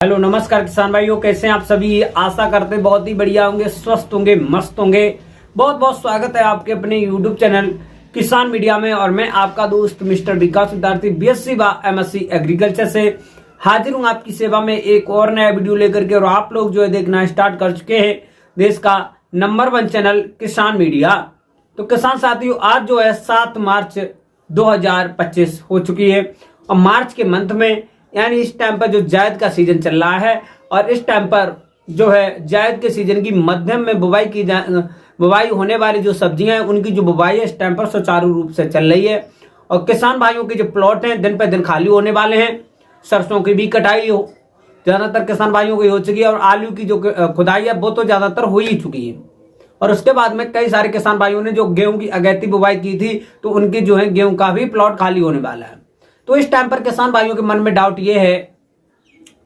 Hello नमस्कार किसान भाइयों, कैसे हैं आप सभी। आशा करते बहुत ही बढ़िया होंगे, स्वस्थ होंगे, मस्त होंगे। बहुत बहुत स्वागत है आपके अपने यूट्यूब चैनल किसान मीडिया में। और मैं आपका दोस्त मिस्टर विकास विद्यार्थी बीएससी व एमएससी एग्रीकल्चर से हाजिर हूँ आपकी सेवा में एक और नया वीडियो लेकर के। और आप लोग जो है देखना स्टार्ट कर चुके हैं देश का नंबर 1 चैनल किसान मीडिया। तो किसान साथियों, आज जो है 7 मार्च 2025 हो चुकी है। और मार्च के मंथ में यानी इस टाइम पर जो जायद का सीजन चल रहा है और इस टाइम पर जो है जायद के सीजन की मध्यम में बुवाई होने वाली जो सब्जियां हैं उनकी जो बुवाई है इस टाइम पर सुचारू रूप से चल रही है। और किसान भाइयों के जो प्लॉट हैं दिन पे दिन खाली होने वाले हैं। सरसों की भी कटाई हो ज्यादातर किसान भाइयों की हो चुकी है और आलू की जो खुदाई है वो तो ज्यादातर हो ही चुकी है। और उसके बाद में कई सारे किसान भाइयों ने जो गेहूं की अगैती बुवाई की थी तो उनकी जो है गेहूं का भी प्लॉट खाली होने वाला है। तो इस टाइम पर किसान भाइयों के मन में डाउट ये है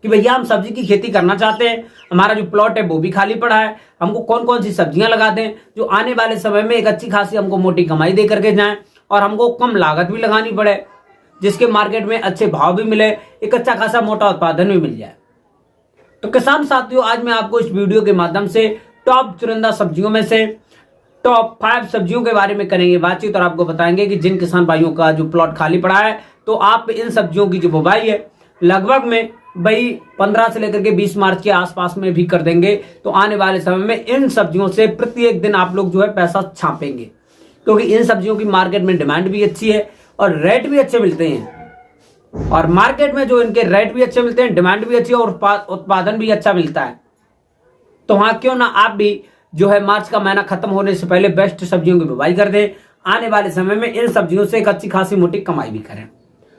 कि भैया हम सब्जी की खेती करना चाहते हैं, हमारा जो प्लॉट है वो भी खाली पड़ा है, हमको कौन कौन सी सब्जियां लगा दें जो आने वाले समय में एक अच्छी खासी हमको मोटी कमाई दे करके जाएं और हमको कम लागत भी लगानी पड़े, जिसके मार्केट में अच्छे भाव भी मिले, एक अच्छा खासा मोटा उत्पादन भी मिल जाए। तो किसान साथियों, आज मैं आपको इस वीडियो के माध्यम से टॉप चुनिंदा सब्जियों में से टॉप 5 सब्जियों के बारे में करेंगे बातचीत और आपको बताएंगे कि जिन किसान भाइयों का जो प्लॉट खाली पड़ा है तो आप इन सब्जियों की जो बुवाई है लगभग में भाई 15 से लेकर के 20 मार्च के आसपास में भी कर देंगे। तो आने वाले समय में इन सब्जियों से प्रत्येक दिन आप लोग जो है पैसा छापेंगे, क्योंकि इन सब्जियों की मार्केट में डिमांड भी अच्छी है और रेट भी अच्छे मिलते हैं। और मार्केट में जो इनके रेट भी अच्छे मिलते हैं, डिमांड भी अच्छी है और उत्पादन भी अच्छा मिलता है। तो हाँ, क्यों ना आप भी जो है मार्च का महीना खत्म होने से पहले बेस्ट सब्जियों की बुवाई कर दें, आने वाले समय में इन सब्जियों से एक अच्छी खासी मोटी कमाई भी करें।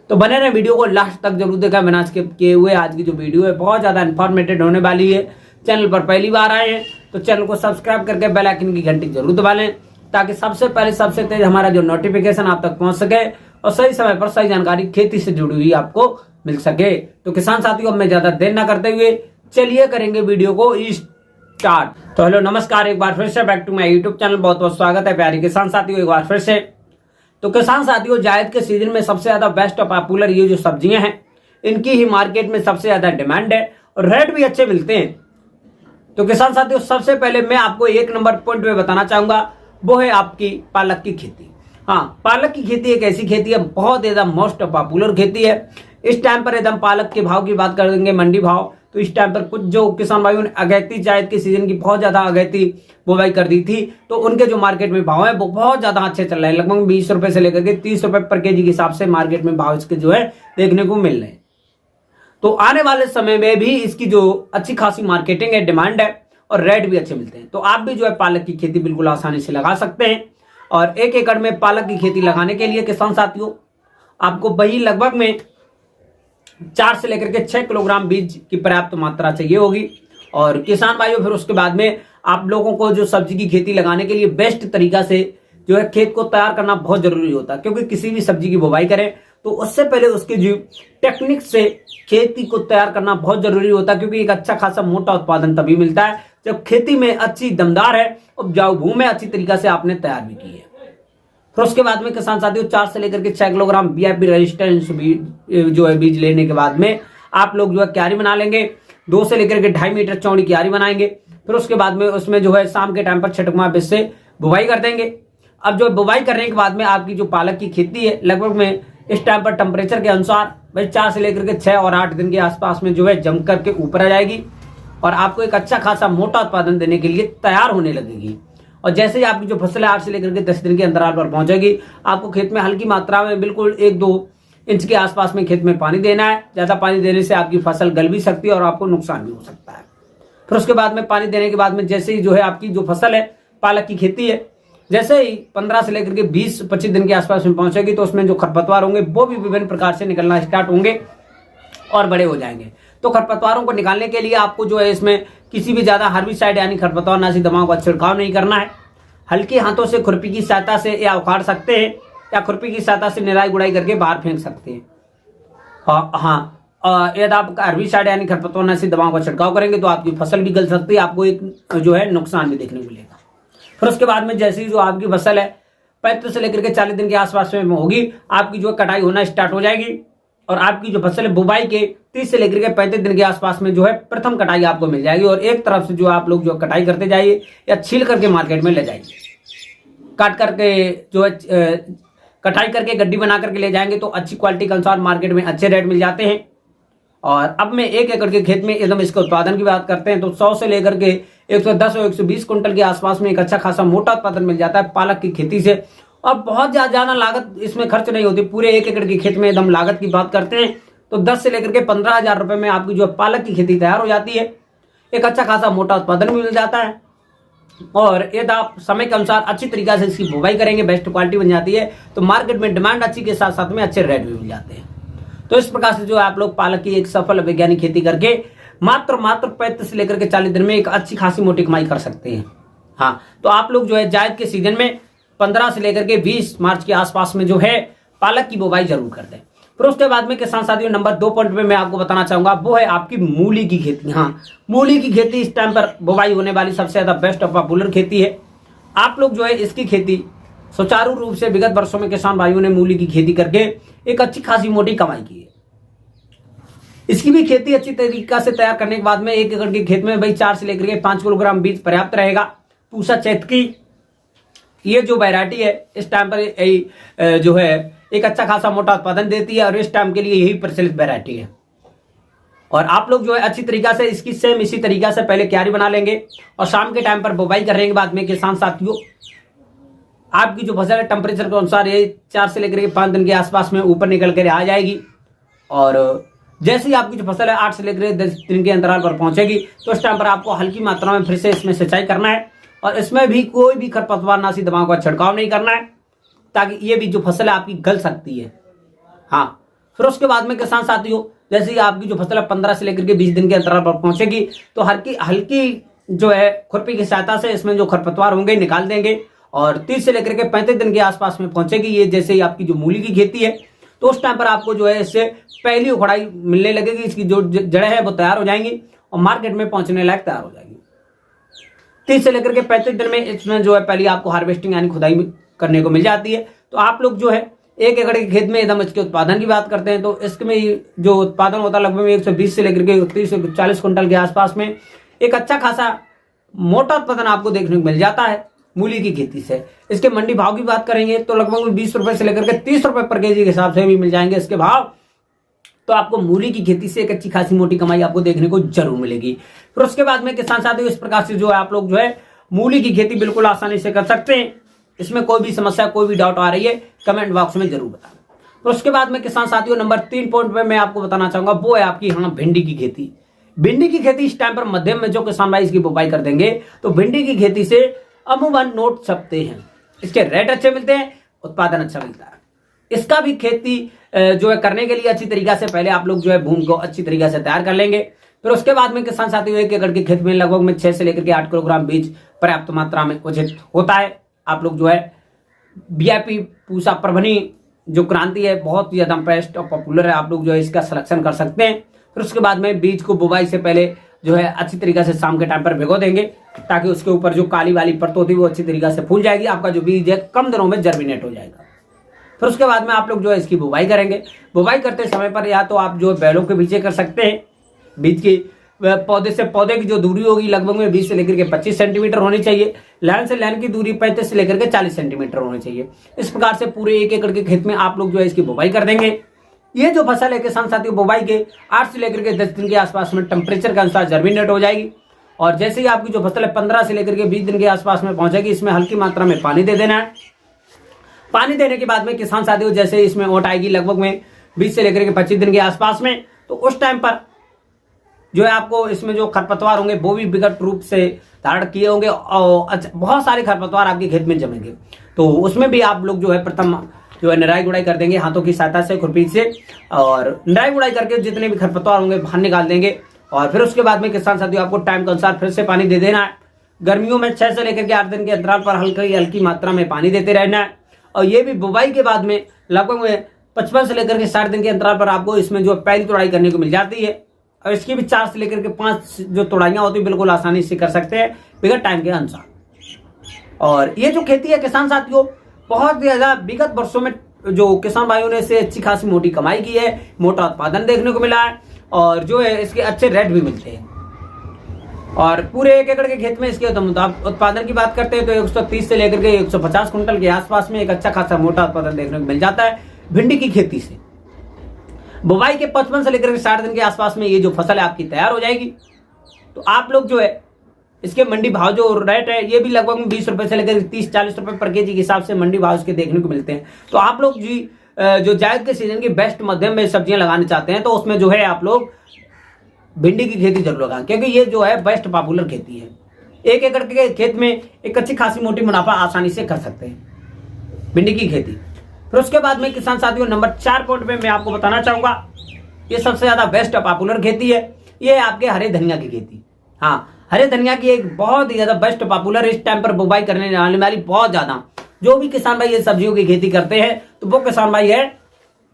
तो बने रहे वीडियो को लास्ट तक जरूर देखा। मैंने आज किए हुए आज की जो वीडियो है बहुत ज्यादा इन्फॉर्मेटिव होने वाली है। चैनल पर पहली बार आए हैं तो चैनल को सब्सक्राइब करके बेल आइकन की घंटी जरूर दबा लें, ताकि सबसे पहले सबसे तेज हमारा जो नोटिफिकेशन आप तक पहुंच सके और सही समय पर सही जानकारी खेती से जुड़ी हुई आपको मिल सके। तो किसान साथियों, अब मैं ज्यादा देर ना करते हुए चलिए करेंगे वीडियो को स्टार्ट। तो हेलो नमस्कार, एक बार फिर से back to my YouTube channel. बहुत बहुत स्वागत है प्यारे किसान साथियों एक बार फिर से। तो किसान साथियों, जायद के सीजन में सबसे ज्यादा बेस्ट और पॉपुलर ये जो सब्जियां हैं इनकी ही मार्केट में सबसे ज्यादा डिमांड है और रेट भी अच्छे मिलते हैं। तो किसान साथियों, सबसे पहले मैं आपको एक नंबर पॉइंट में बताना चाहूंगा, वो है आपकी पालक की खेती। हाँ, पालक की खेती एक ऐसी खेती है, बहुत ज्यादा मोस्ट पॉपुलर खेती है। इस टाइम पर एकदम पालक के भाव की बात कर देंगे, मंडी भाव, तो इस टाइम पर कुछ जो किसान भाइयों ने अगैती जायद के सीजन की बहुत ज्यादा अगैती बुवाई कर दी थी तो उनके जो मार्केट में भाव है वो बहुत ज्यादा अच्छे चल रहे हैं। लगभग 20 रुपए से लेकर के 30 रुपए पर केजी के हिसाब से मार्केट में भाव इसके जो है देखने को मिल रहे हैं। तो आने वाले समय में भी इसकी जो अच्छी खासी मार्केटिंग है, डिमांड है और रेट भी अच्छे मिलते हैं। तो आप भी जो है पालक की खेती बिल्कुल आसानी से लगा सकते हैं। और 1 एकड़ में पालक की खेती लगाने के लिए किसान साथियों आपको वही लगभग में 4 से लेकर के 6 किलोग्राम बीज की पर्याप्त मात्रा चाहिए होगी। और किसान भाइयों, फिर उसके बाद में आप लोगों को जो सब्जी की खेती लगाने के लिए बेस्ट तरीका से जो है खेत को तैयार करना बहुत जरूरी होता है, क्योंकि किसी भी सब्जी की बुवाई करें तो उससे पहले उसके जो टेक्निक से खेती को तैयार करना बहुत जरूरी होता है, क्योंकि एक अच्छा खासा मोटा उत्पादन तभी मिलता है जब खेती में अच्छी दमदार है, उपजाऊ भूमि अच्छी तरीका से आपने तैयार भी की है। फिर उसके बाद में किसान साथियों 4 से लेकर के 6 किलोग्राम बीआईपी रेजिस्टेंस जो है बीज लेने के बाद में आप लोग जो है क्यारी बना लेंगे। 2 से लेकर के 2.5 मीटर चौड़ी क्यारी बनाएंगे। फिर उसके बाद में उसमें जो है शाम के टाइम पर छिटकमा बीज से बुवाई कर देंगे। अब जो बुवाई करने के बाद में आपकी जो पालक की खेती है लगभग में इस टाइम पर टेम्परेचर के अनुसार भाई 4 से लेकर के 6 और 8 दिन के आसपास में जो है जम करके ऊपर आ जाएगी और आपको एक अच्छा खासा मोटा उत्पादन देने के लिए तैयार होने लगेगी। और जैसे ही आपकी जो फसल है 8 से लेकर के 10 दिन के अंतराल पर पहुंचेगी, आपको खेत में हल्की मात्रा में बिल्कुल 1-2 इंच के आसपास में खेत में पानी देना है। ज्यादा पानी देने से आपकी फसल गल भी सकती है और आपको नुकसान भी हो सकता है। फिर उसके बाद में पानी देने के बाद में जैसे ही जो है आपकी जो फसल है पालक की खेती है, जैसे ही 15 से लेकर के 20-25 दिन के आसपास में पहुंचेगी तो उसमें जो खरपतवार होंगे वो भी विभिन्न प्रकार से निकलना स्टार्ट होंगे और बड़े हो जाएंगे। तो खरपतवारों को निकालने के लिए आपको जो है इसमें किसी भी ज्यादा हार्बिसाइड यानी खरपतवार नाशी दवाओं का छिड़काव नहीं करना है। हल्के हाथों से खुरपी की सहायता से या उखाड़ सकते हैं या खुरपी की सहायता से निराई गुड़ाई करके बाहर फेंक सकते हैं। हाँ, यदि आप हार्बिसाइड यानी खरपतवार नाशी दवाओं का छिड़काव करेंगे तो आपकी फसल भी गल सकती है, आपको एक जो है नुकसान भी देखने को मिलेगा। फिर उसके बाद में जैसे ही जो आपकी फसल है 35 से लेकर के 40 दिन के आसपास में होगी, आपकी जो कटाई होना स्टार्ट हो जाएगी और आपकी जो फसल है बुवाई के 30 से लेकर के 35 दिन के आसपास में जो है प्रथम कटाई आपको मिल जाएगी। और एक तरफ से जो आप लोग जो कटाई करते जाइए या छील करके मार्केट में ले जाइए, काट करके जो है कटाई करके गड्डी बना करके ले जाएंगे तो अच्छी क्वालिटी के अनुसार मार्केट में अच्छे रेट मिल जाते हैं। और अब मैं 1 एकड़ के खेत में एकदम इसके उत्पादन की बात करते हैं तो 100 से लेकर के 110 और 120 कुंटल के आसपास में एक अच्छा खासा मोटा उत्पादन मिल जाता है पालक की खेती से। और बहुत ज्यादा लागत इसमें खर्च नहीं होती। पूरे 1 एकड़ के खेत में एकदम लागत की बात करते हैं तो 10 से लेकर के 15,000 रुपए में आपकी जो पालक की खेती तैयार हो जाती है। एक अच्छा खासा मोटा उत्पादन भी मिल जाता है। और यदि आप समय के अनुसार अच्छी तरीके से इसकी बुवाई करेंगे, बेस्ट क्वालिटी बन जाती है तो मार्केट में डिमांड अच्छी के साथ साथ में अच्छे रेट भी मिल जाते हैं। तो इस प्रकार से जो आप लोग पालक की एक सफल वैज्ञानिक खेती करके मात्र 35 से लेकर के 40 दिन में एक अच्छी खासी मोटी कमाई कर सकते हैं। हाँ, तो आप लोग जो है जायद के सीजन में 15 से लेकर के 20 मार्च के आसपास में जो है पालक की बुवाई जरूर कर दें। फिर उसके बाद में किसान साथियों नंबर 2 पॉइंट पे मैं आपको बताना चाहूंगा वो है आपकी मूली की खेती। हाँ, मूली की खेती इस टाइम पर बुवाई होने वाली सबसे ज्यादा बेस्ट और पॉपुलर खेती है। आप लोग जो है इसकी खेती सुचारू रूप से विगत वर्षों में किसान भाइयों ने मूली की खेती करके एक अच्छी खासी मोटी कमाई की है। इसकी भी खेती अच्छी तरीका से तैयार करने के बाद में 1 एकड़ के खेत में भाई 4 से लेकर के 5 किलोग्राम बीज पर्याप्त रहेगा। पूसा चैत की ये जो वैरायटी है इस टाइम पर जो है एक अच्छा खासा मोटा उत्पादन देती है और इस टाइम के लिए यही प्रचलित वैरायटी है। और आप लोग जो है अच्छी तरीका से इसकी सेम इसी तरीका से पहले क्यारी बना लेंगे और शाम के टाइम पर बुवाई करने के बाद में किसान साथियों आपकी जो फसल है टेम्परेचर के अनुसार ये 4 से लेकर के 5 दिन के आसपास में ऊपर निकल कर आ जाएगी। और जैसे ही आपकी जो फसल है 8 से लेकर 10 दिन के अंतराल पर पहुंचेगी तो उस टाइम पर आपको हल्की मात्रा में फिर से इसमें सिंचाई करना है और इसमें भी कोई भी खरपतवारनाशी दवाओं का छिड़काव नहीं करना है ताकि ये भी जो फसल है आपकी गल सकती है। हाँ, फिर उसके बाद में किसान साथियों जैसे ही आपकी जो फसल है 15 से लेकर के 20 दिन के अंतराल पर पहुंचेगी तो हल्की जो है खुरपी की सहायता से इसमें जो खरपतवार होंगे निकाल देंगे। और 30 से लेकर के 35 दिन के आसपास में पहुंचेगी ये जैसे ही आपकी जो मूली की खेती है तो उस टाइम पर आपको जो है इससे पहली उखड़ाई मिलने लगेगी। इसकी जो जड़ें हैं वो तैयार हो जाएंगी और मार्केट में पहुंचने लायक तैयार हो जाएगी। 30 से लेकर के 35 दिन में इसमें जो है पहली आपको हार्वेस्टिंग यानी खुदाई करने को मिल जाती है। तो आप लोग जो है 1 एकड़ के खेत में एकदम इसके उत्पादन की बात करते हैं तो इसमें जो उत्पादन होता है लगभग 120 से लेकर के 30 से 40 कुंटल के आसपास में एक अच्छा खासा मोटा उत्पादन आपको देखने को मिल जाता है मूली की खेती से। इसके मंडी भाव की बात करेंगे तो लगभग 20 रुपए से लेकर के 30 रुपए पर केजी के हिसाब से भी मिल जाएंगे इसके भाव। तो आपको मूली की खेती से एक अच्छी खासी मोटी कमाई आपको देखने को जरूर मिलेगी। फिर उसके बाद में किसान साथियों इस प्रकार से जो है आप लोग जो है मूली की खेती बिल्कुल आसानी से कर सकते हैं। इसमें कोई भी समस्या कोई भी डाउट आ रही है कमेंट बॉक्स में जरूर बताएं। तो उसके बाद में किसान साथियों नंबर 3 पॉइंट पे मैं आपको बताना चाहूंगा वो है आपकी भिंडी की खेती। भिंडी की खेती इस टाइम पर मध्यम में जो किसान भाई इसकी बुवाई कर देंगे तो भिंडी की खेती से अमूमन नोट सकते हैं। इसके रेट अच्छे मिलते हैं, उत्पादन अच्छा मिलता है। इसका भी खेती जो है करने के लिए अच्छी तरीका से पहले आप लोग जो है भूमि को अच्छी तरीके से तैयार कर लेंगे। फिर उसके बाद में किसान साथियों 1 एकड़ के खेत में लगभग में 6 से लेकर के 8 किलोग्राम बीज पर्याप्त मात्रा में उचित होता है। आप लोग जो है VIP पूसा प्रभनी जो क्रांति है बहुत ही ज्यादा बेस्ट और पॉपुलर है। आप लोग जो है इसका सिलेक्शन कर सकते हैं। फिर उसके बाद में बीज को बुवाई से पहले जो है अच्छी तरीके से शाम के टाइम पर भिगो देंगे ताकि उसके ऊपर जो काली वाली परत होती है वो अच्छी तरीके से फूल जाएगी। आपका जो बीज है कम दिनों में जर्मिनेट हो जाएगा। फिर उसके बाद में आप लोग जो है इसकी बुवाई करेंगे। बुवाई करते समय पर या तो आप जो बैलों के पीछे कर सकते हैं। बीज की पौधे से पौधे की जो दूरी होगी लगभग में 20 से लेकर के 25 सेंटीमीटर होनी चाहिए। लाइन से लाइन की दूरी 35 से लेकर के 40 सेंटीमीटर होनी चाहिए। इस प्रकार से पूरे 1 एकड़ के खेत में आप लोग जो है इसकी बुवाई कर देंगे। ये जो फसल है किसान साथियों बुवाई के 8 से लेकर के 10 दिन के आसपास में टेम्परेचर के अनुसार जर्मिनेट हो जाएगी। और जैसे ही आपकी जो फसल है 15 से लेकर के 20 दिन के आसपास में पहुंचेगी इसमें हल्की मात्रा में पानी दे देना है। पानी देने के बाद में किसान साथियों जैसे इसमें ओट आएगी लगभग में 20 से लेकर के 25 दिन के आसपास में तो उस टाइम पर जो है आपको इसमें जो खरपतवार होंगे वो भी विकट रूप से धारण किए होंगे और बहुत सारे खरपतवार आपके खेत में जमेंगे। तो उसमें भी आप लोग जो है प्रथम जो है निराई गुड़ाई कर देंगे हाथों की सहायता से खुरपी से। और निराई गुड़ाई करके जितने भी खरपतवार होंगे बाहर निकाल देंगे। और फिर उसके बाद में किसान साथियों आपको टाइम के अनुसार फिर से पानी दे देना है। गर्मियों में 6 से लेकर के 8 दिन के अंतराल पर हल्की मात्रा में पानी देते रहना है। और ये भी बुवाई के बाद में लगभग में 55 से लेकर के 60 दिन के अंतराल पर आपको इसमें जो पहली तोड़ाई करने को मिल जाती है। और इसकी भी 4 से लेकर के 5 जो तोड़ाइयां होती है बिल्कुल आसानी से कर सकते हैं बिगड़ टाइम के अनुसार। और ये जो खेती है किसान साथियों बहुत ज्यादा विगत वर्षों में जो किसान भाइयों ने इससे अच्छी खासी मोटी कमाई की है, मोटा उत्पादन देखने को मिला है। और जो है इसके अच्छे रेट भी मिलते हैं। और पूरे 1 एकड़ के खेत में इसके उत्पादन की बात करते हैं तो 130 से लेकर के 150 कुंटल के आसपास में एक अच्छा खासा मोटा उत्पादन देखने को मिल जाता है भिंडी की खेती से। बुवाई के 55 से लेकर के 60 दिन के आसपास में ये जो फसल है आपकी तैयार हो जाएगी। तो आप लोग जो है इसके मंडी भाव जो रेट है ये भी लगभग 20 रुपए से लेकर 30-40 रुपए पर केजी के हिसाब से मंडी भाव इसके देखने को मिलते हैं। तो आप लोग जी जो जायद के सीजन की बेस्ट मध्यम में सब्जियां लगाना चाहते हैं तो उसमें जो है आप लोग भिंडी की खेती जरूर लगाएं, क्योंकि ये जो है बेस्ट पॉपुलर खेती है। 1 एकड़ के खेत में एक अच्छी खासी मोटी मुनाफा आसानी से कर सकते हैं भिंडी की खेती। फिर उसके बाद में किसान साथियों नंबर 4 पॉइंट पे मैं आपको बताना चाहूंगा, ये सबसे ज्यादा बेस्ट पॉपुलर खेती है, ये है आपके हरे धनिया की खेती। हाँ, हरे धनिया की एक बहुत ही ज्यादा बेस्ट पॉपुलर इस टाइम पर बुवाई करने वाली बहुत ज्यादा जो भी किसान भाई ये सब्जियों की खेती करते हैं तो वो किसान भाई है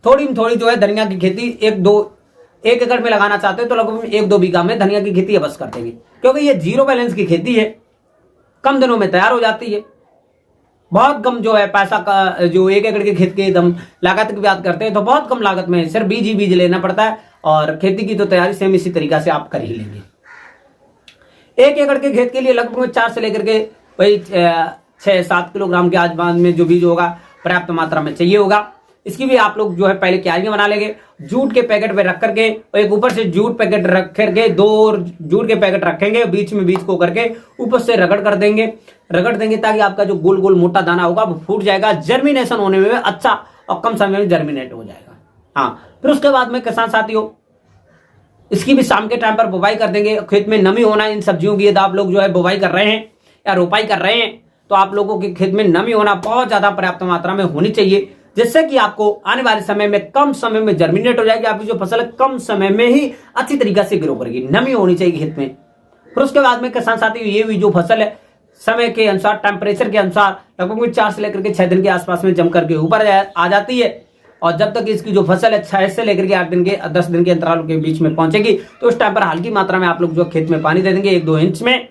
थोड़ी जो है धनिया की खेती 1 एकड़ में लगाना चाहते हैं तो लगभग 1-2 बीघा में धनिया की खेती बस कर देंगे, क्योंकि ये जीरो बैलेंस की खेती है, कम दिनों में तैयार हो जाती है। बहुत कम जो है पैसा का जो 1 एकड़ के खेत के एकदम लागत की बात करते हैं तो बहुत कम लागत में सिर्फ बीज ही बीज लेना पड़ता है और खेती की तो तैयारी सेम इसी तरीका से आप कर ही लेंगे। 1 एकड़ के खेत के लिए लगभग 4 से लेकर के वही 6-7 किलोग्राम के आसपास में जो बीज होगा पर्याप्त मात्रा में चाहिए होगा। इसकी भी आप लोग जो है पहले क्यारियां बना लेंगे, जूट के पैकेट पे रख करके और एक ऊपर से जूट पैकेट रख करके 2 जूट के पैकेट रखेंगे, बीच में बीज को करके ऊपर से रगड़ देंगे ताकि आपका जो गोल गोल मोटा दाना होगा वो फूट जाएगा, जर्मिनेशन होने में अच्छा और कम समय में जर्मिनेट हो जाएगा। हाँ, फिर उसके बाद में किसान साथियों इसकी भी शाम के टाइम पर बुवाई कर देंगे। खेत में नमी होना इन सब्जियों की, यदि आप लोग जो है बुवाई कर रहे हैं या रोपाई कर रहे हैं तो आप लोगों के खेत में नमी होना बहुत ज्यादा पर्याप्त मात्रा में होनी चाहिए, जिससे कि आपको आने वाले समय में कम समय में जर्मिनेट हो जाएगी, आपकी जो फसल है कम समय में ही अच्छी तरीके से ग्रो करेगी। नमी होनी चाहिए खेत में। फिर उसके बाद में किसान साथियों ये भी जो फसल है समय के अनुसार टेम्परेचर के अनुसार लगभग 4 से लेकर के 6 दिन के आसपास में जम करके ऊपर आ जाती है और जब तक इसकी जो फसल है 6 से लेकर के 8 दिन के 10 दिन के अंतराल के बीच में पहुंचेगी तो उस टाइम पर हल्की मात्रा में आप लोग जो खेत में पानी दे देंगे 1-2 इंच में।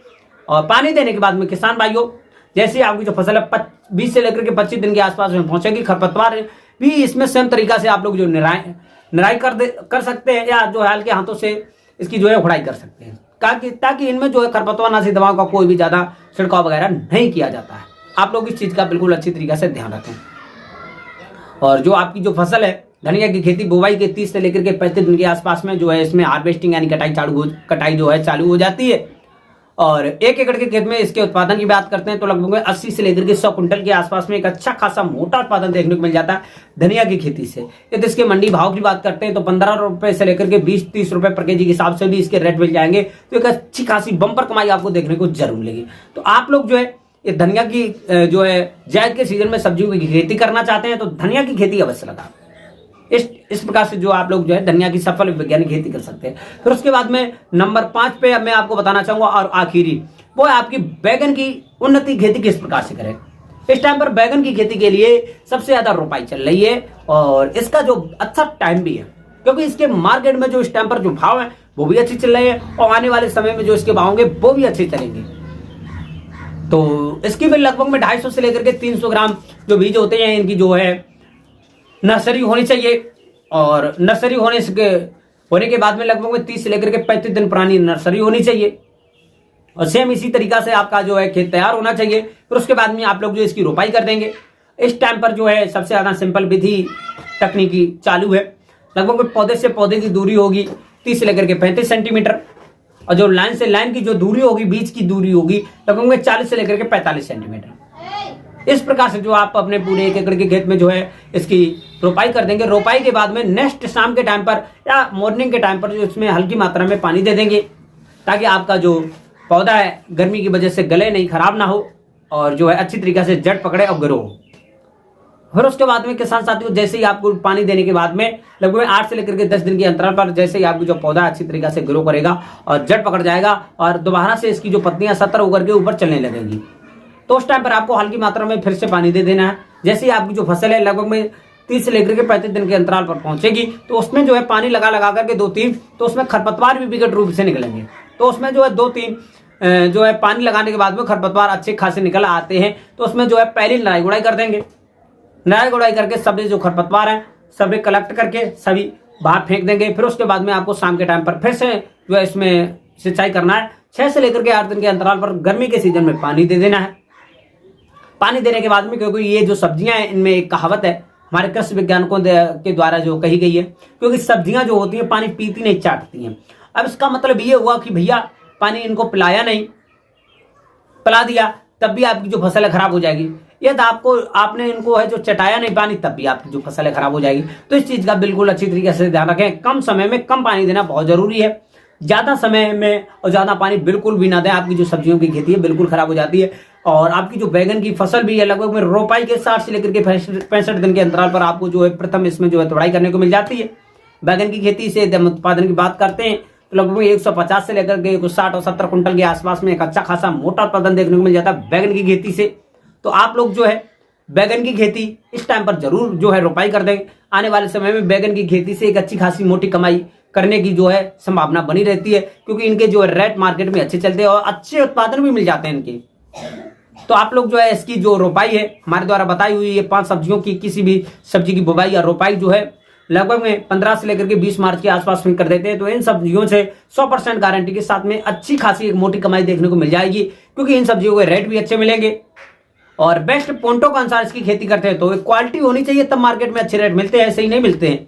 और पानी देने के बाद में किसान भाइयों जैसे ही आपकी जो फसल है 20 से लेकर के 25 दिन के आसपास में पहुंचेगी, खरपतवार भी इसमें सेम तरीका से आप लोग जो निराई कर सकते हैं या जो है हल्के हाथों से इसकी जो है उड़ाई कर सकते हैं ताकि इनमें जो है खरपतवार नाशी दवाओं का कोई भी ज्यादा छिड़काव वगैरह नहीं किया जाता है। आप लोग इस चीज का बिल्कुल अच्छी तरीके से ध्यान रखें। और जो आपकी जो फसल है धनिया की खेती बुवाई के 30 से लेकर के 35 दिन के आसपास में जो है इसमें हार्वेस्टिंग यानी कटाई जो है चालू हो जाती है। और 1 एकड़ के खेत में इसके उत्पादन की बात करते हैं तो लगभग 80 से लेकर के 100 कुंटल के आसपास में एक अच्छा खासा मोटा उत्पादन देखने को मिल जाता है धनिया की खेती से। यदि इसके मंडी भाव की बात करते हैं तो 15 रुपए से लेकर के 20-30 रुपए पर केजी के हिसाब से भी इसके रेट मिल जाएंगे, तो एक अच्छी खासी बम्पर कमाई आपको देखने को जरूर मिलेगी। तो आप लोग जो है ये धनिया की जो है जायद के सीजन में सब्जियों की खेती करना चाहते हैं तो धनिया की खेती अवश्य लगाओ। इस प्रकार से जो आप लोग जो है धनिया की सफल वैज्ञानिक खेती कर सकते हैं। फिर उसके बाद में नंबर 5 पे अब मैं आपको बताना चाहूंगा और आखिरी वो है आपकी बैगन की उन्नति खेती किस प्रकार से करें। इस टाइम पर बैगन की खेती के लिए सबसे ज्यादा रोपाई चल रही है और इसका जो अच्छा टाइम भी है, क्योंकि इसके मार्केट में जो इस टाइम पर जो भाव है वो भी अच्छे चल रहे हैं और आने वाले समय में जो इसके भाव होंगे वो भी अच्छे चलेंगे। तो इसकी भी लगभग में 250 से लेकर के 300 ग्राम जो बीज होते हैं इनकी जो है नर्सरी होनी चाहिए। और नर्सरी होने के बाद में लगभग 30 से लेकर के 35 दिन पुरानी नर्सरी होनी चाहिए और सेम इसी तरीका से आपका जो है खेत तैयार होना चाहिए। फिर उसके बाद में आप लोग जो इसकी रोपाई कर देंगे। इस टाइम पर जो है सबसे ज्यादा सिंपल विधि तकनीकी चालू है। लगभग पौधे से पौधे की दूरी होगी 30 से लेकर के 35 सेंटीमीटर और जो लाइन से लाइन की जो दूरी होगी बीच की दूरी होगी लगभग 40 से लेकर के 45 सेंटीमीटर। इस प्रकार से जो आप अपने पूरे 1 एकड़ के खेत में जो है इसकी रोपाई कर देंगे। रोपाई के बाद में नेक्स्ट शाम के टाइम पर या मॉर्निंग के टाइम पर जो इसमें हल्की मात्रा में पानी दे देंगे ताकि आपका जो पौधा है गर्मी की वजह से गले नहीं खराब ना हो और जो है अच्छी तरीके से जड़ पकड़े और ग्रो हो। फिर उसके बाद में किसान साथियों जैसे ही आपको पानी देने के बाद में लगभग 8 से लेकर के 10 दिन के अंतराल पर जैसे ही आपको जो पौधा अच्छी तरीके से ग्रो करेगा और जड़ पकड़ जाएगा और दोबारा से इसकी जो पत्तियां 70 होकर के ऊपर चलने लगेंगी तो उस टाइम पर आपको हल्की मात्रा में फिर से पानी दे देना है। जैसे ही आपकी जो फसल है लगभग में 30 से लेकर के 35 दिन के अंतराल पर पहुंचेगी तो उसमें जो है पानी लगा करके 2-3 तो उसमें खरपतवार भी विकट रूप से निकलेंगे। तो उसमें जो है 2-3 जो है पानी लगाने के बाद में खरपतवार अच्छे खासे निकल आते हैं तो उसमें जो है पहली निराई गुड़ाई कर देंगे। निराई गुड़ाई करके सभी जो खरपतवार है सभी कलेक्ट करके सभी बाहर फेंक देंगे। फिर उसके बाद में आपको शाम के टाइम पर फिर से जो है इसमें सिंचाई करना है। 6 से लेकर के 8 दिन के अंतराल पर गर्मी के सीजन में पानी दे देना है। पानी देने के बाद में, क्योंकि ये जो सब्जियां हैं इनमें एक कहावत है हमारे कृषि वैज्ञानिकों के द्वारा जो कही गई है, क्योंकि सब्जियां जो होती हैं पानी पीती नहीं चाटती हैं। अब इसका मतलब ये हुआ कि भैया पानी इनको पिलाया नहीं, पिला दिया तब भी आपकी जो फसल है खराब हो जाएगी। यदि आपने इनको है जो चटाया नहीं पानी, तब भी आपकी जो फसल है खराब हो जाएगी। तो इस चीज का बिल्कुल अच्छी तरीके से ध्यान रखें। कम समय में कम पानी देना बहुत जरूरी है। ज्यादा समय में और ज्यादा पानी बिल्कुल भी ना दें, आपकी जो सब्जियों की खेती है बिल्कुल खराब हो जाती है। और आपकी जो बैगन की फसल भी है लगभग में रोपाई के 60 से लेकर के 65 दिन के अंतराल पर आपको जो है प्रथम इसमें जो है तुड़ाई करने को मिल जाती है। बैगन की खेती से जब उत्पादन की बात करते हैं तो लगभग 150 से लेकर के 60 और 70 कुंटल के आसपास में एक अच्छा खासा मोटा उत्पादन देखने को मिल जाता है बैगन की खेती से। तो आप लोग जो है बैगन की खेती इस टाइम पर जरूर जो है रोपाई कर दें। आने वाले समय में बैगन की खेती से एक अच्छी खासी मोटी कमाई करने की जो है संभावना बनी रहती है, क्योंकि इनके जो है रेट मार्केट में अच्छे चलते हैं और अच्छे उत्पादन भी मिल जाते हैं इनके। तो आप लोग जो है इसकी जो रोपाई है हमारे द्वारा बताई हुई ये 5 सब्जियों की किसी भी सब्जी की बुवाई या रोपाई जो है लगभग में 15 से लेकर के 20 मार्च के आसपास में कर देते हैं। तो इन सब्जियों से 100% गारंटी के साथ में अच्छी खासी एक मोटी कमाई देखने को मिल जाएगी, क्योंकि इन सब्जियों के रेट भी अच्छे मिलेंगे और बेस्ट पॉइंटों के अनुसार इसकी खेती करते हैं। तो क्वालिटी होनी चाहिए तब मार्केट में अच्छे रेट मिलते हैं, ऐसे ही नहीं मिलते हैं।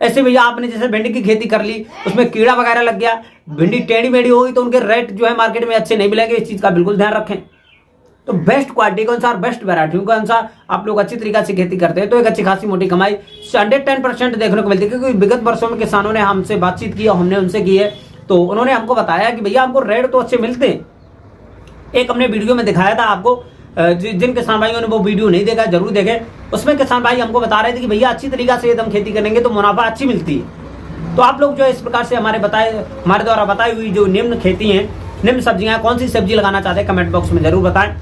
ऐसे भैया आपने जैसे भिंडी की खेती कर ली, उसमें कीड़ा वगैरह लग गया, भिंडी टेढ़ी मेढ़ी होगी तो उनके रेट जो है मार्केट में अच्छे नहीं मिलेंगे। इस चीज का बिल्कुल ध्यान रखें। तो बेस्ट क्वालिटी के अनुसार, बेस्ट वैरायटियों के अनुसार आप लोग अच्छी तरीके से खेती करते हैं तो एक अच्छी खासी मोटी कमाई 110% देखने को मिलती है। क्योंकि विगत वर्षों में किसानों ने हमसे बातचीत की और हमने उनसे की है, तो उन्होंने हमको बताया कि भैया हमको रेट तो अच्छे मिलते हैं। एक हमने वीडियो में दिखाया था आपको, जिन किसान भाइयों ने वो वीडियो नहीं देखा जरूर देखें। उसमें किसान भाई हमको बता रहे थे कि भैया अच्छी तरीके से एकदम खेती करेंगे तो मुनाफा अच्छी मिलती है। तो आप लोग जो है इस प्रकार से हमारे द्वारा बताई हुई जो निम्न खेती है, निम्न सब्जियां, कौन सी सब्जी लगाना चाहते हैं कमेंट बॉक्स में जरूर बताएं।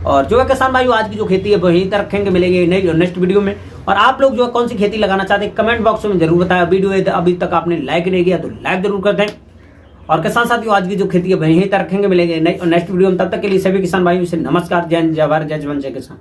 और जो है किसान भाई आज की जो खेती है वो यहीं तक रखेंगे, मिलेंगे नेक्स्ट वीडियो में। और आप लोग जो है कौन सी खेती लगाना चाहते हैं कमेंट बॉक्स में जरूर बताएं। वीडियो अभी तक आपने लाइक नहीं किया तो लाइक जरूर कर दें। और किसान साथियों आज की जो खेती है वहीं तक रखेंगे, मिलेंगे नेक्स्ट वीडियो में। तब तक के लिए सभी किसान भाइयों से नमस्कार, जय हिंद, जय भारत, जय जवान, जय किसान।